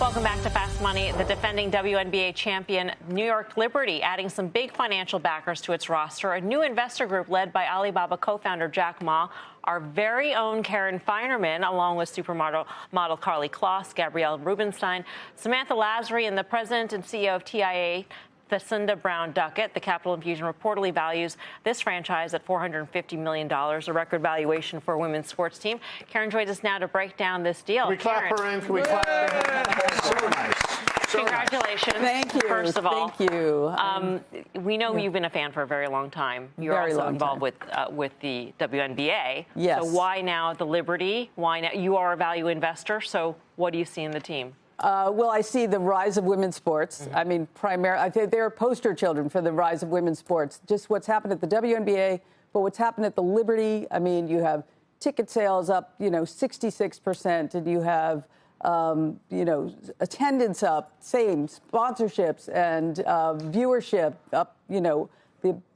Welcome back to Fast Money. The defending WNBA champion New York Liberty adding some big financial backers to its roster. A new investor group led by Alibaba co-founder Jack Ma, our very own Karen Feinerman, along with supermodel Carly Kloss, Gabrielle Rubenstein, Samantha Lasry, and the president and CEO of TIA, Jacinda Brown-Duckett. The capital infusion reportedly values this franchise at $450 million, a record valuation for a women's sports team. Karen joins us now to break down this deal. Can we clap her in? Can we clap her in? So nice. So Congratulations. Thank you. First of all. Thank you. We know you've been a fan for a very long time. You're Very also long involved time. with the WNBA. Yes. So why now the Liberty? Why now? You are a value investor, so what do you see in the team? Well, I see the rise of women's sports. Mm-hmm. I mean, I think they're poster children for the rise of women's sports. Just what's happened at the WNBA, but what's happened at the Liberty. I mean, you have ticket sales up, 66%, and you have, attendance up, same, sponsorships and viewership up, the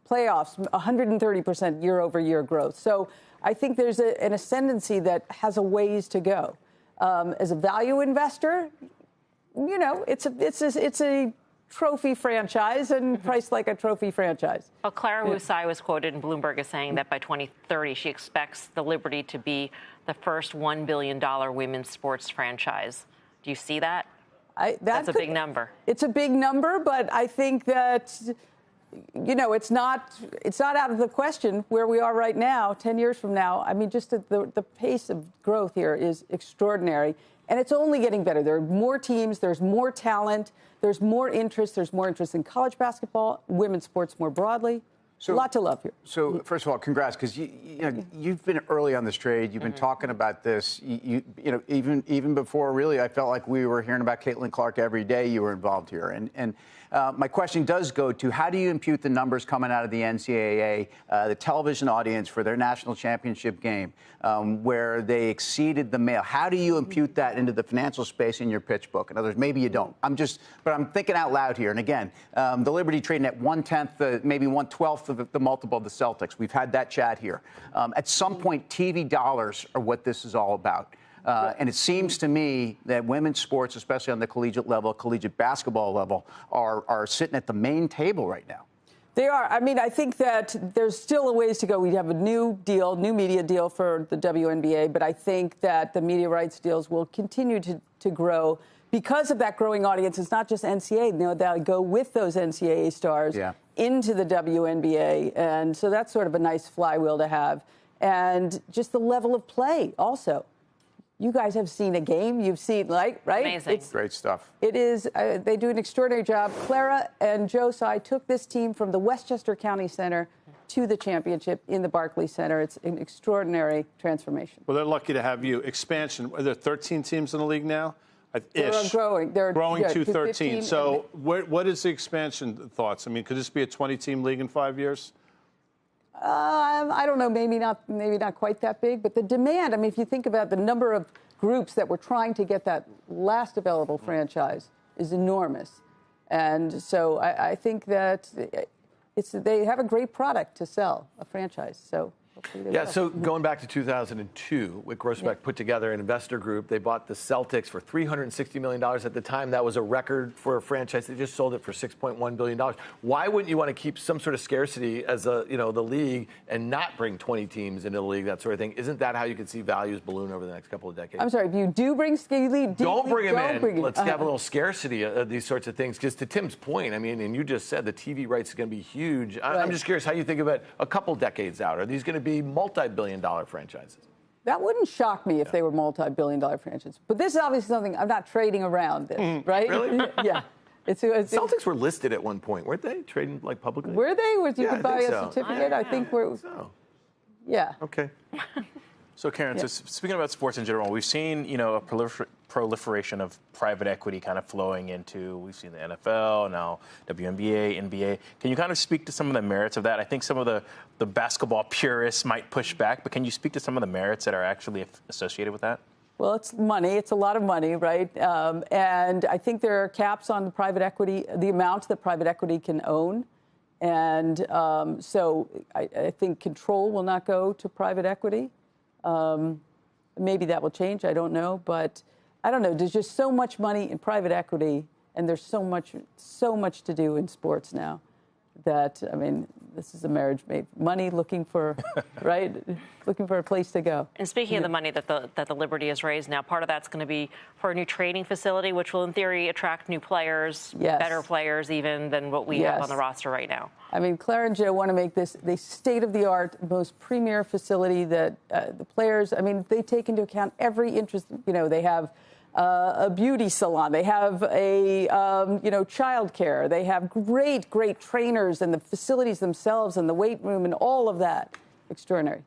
playoffs, 130% year-over-year growth. So I think there's an ascendancy that has a ways to go. As a value investor, it's a trophy franchise and priced like a trophy franchise. Well, Clara Wusai was quoted in Bloomberg as saying that by 2030, she expects the Liberty to be the first $1 billion women's sports franchise. Do you see that? That's a big number. It's a big number, but I think that, it's not out of the question where we are right now, 10 years from now. I mean, just the pace of growth here is extraordinary, and it's only getting better. There are more teams, there's more talent, there's more interest in college basketball, women's sports more broadly. So, a lot to love here. So, first of all, congrats, because you've been early on this trade. You've been talking about this. Even before, really, I felt like we were hearing about Caitlin Clark every day. You were involved here, and my question does go to how do you impute the numbers coming out of the NCAA, the television audience for their national championship game, where they exceeded the male? How do you impute that into the financial space in your pitch book? In other words, maybe you don't. But I'm thinking out loud here. And again, the Liberty trading at 1/10, maybe 1/12 of the multiple of the Celtics. We've had that chat here. At some point, TV dollars are what this is all about. And it seems to me that women's sports, especially on the collegiate level, collegiate basketball level, are sitting at the main table right now. They are. I mean, I think that there's still a ways to go. We have a new media deal for the WNBA, but I think that the media rights deals will continue to grow because of that growing audience. It's not just NCAA. They'll go with those NCAA stars into the WNBA. And so that's sort of a nice flywheel to have. And just the level of play also. You guys have seen a game. You've seen, right? Amazing. It's great stuff. It is. They do an extraordinary job. Clara and Joe Tsai took this team from the Westchester County Center to the championship in the Barclays Center. It's an extraordinary transformation. Well, they're lucky to have you. Expansion. Are there 13 teams in the league now? They're growing. They're growing to 13. 15. So what is the expansion thoughts? I mean, could this be a 20-team league in 5 years? I don't know, maybe not quite that big, but the demand, I mean, if you think about the number of groups that were trying to get that last available franchise is enormous. And so I think that they have a great product to sell, a franchise. So yeah, so going back to 2002, Wick Grossbeck put together an investor group. They bought the Celtics for $360 million at the time. That was a record for a franchise. They just sold it for $6.1 billion. Why wouldn't you want to keep some sort of scarcity as the league and not bring 20 teams into the league, that sort of thing? Isn't that how you could see values balloon over the next couple of decades? I'm sorry, if you do bring don't bring them in. Let's have a little scarcity of these sorts of things. Because to Tim's point, I mean, and you just said the TV rights are going to be huge. I'm just curious how you think about a couple decades out. Are these going to be multi-billion-dollar franchises? That wouldn't shock me if they were multi-billion-dollar franchises. But this is obviously something I'm not trading around this, right? Really? Yeah. Celtics were listed at one point, weren't they? Trading like publicly? Were they? You could buy a certificate? I think we're. So. Yeah. Okay. So, Karen, so speaking about sports in general, we've seen, a proliferation of private equity kind of flowing into, we've seen the NFL, now WNBA, NBA. Can you kind of speak to some of the merits of that? I think some of the basketball purists might push back, but can you speak to some of the merits that are actually associated with that? Well, it's money. It's a lot of money, right? And I think there are caps on the private equity, the amount that private equity can own. And so I think control will not go to private equity. Maybe that will change. I don't know. But I don't know. There's just so much money in private equity, and there's so much to do in sports now that, I mean, this is a marriage made. Money looking for, right? Looking for a place to go. And speaking of the money that the Liberty has raised now, part of that's going to be for a new training facility, which will in theory attract new players, better players even than what we have on the roster right now. I mean, Claire and Joe want to make this the state-of-the-art, most premier facility that the players, I mean, they take into account every interest. You know, they have a beauty salon. They have a, child care. They have great trainers and the facilities themselves and the weight room and all of that. Extraordinary.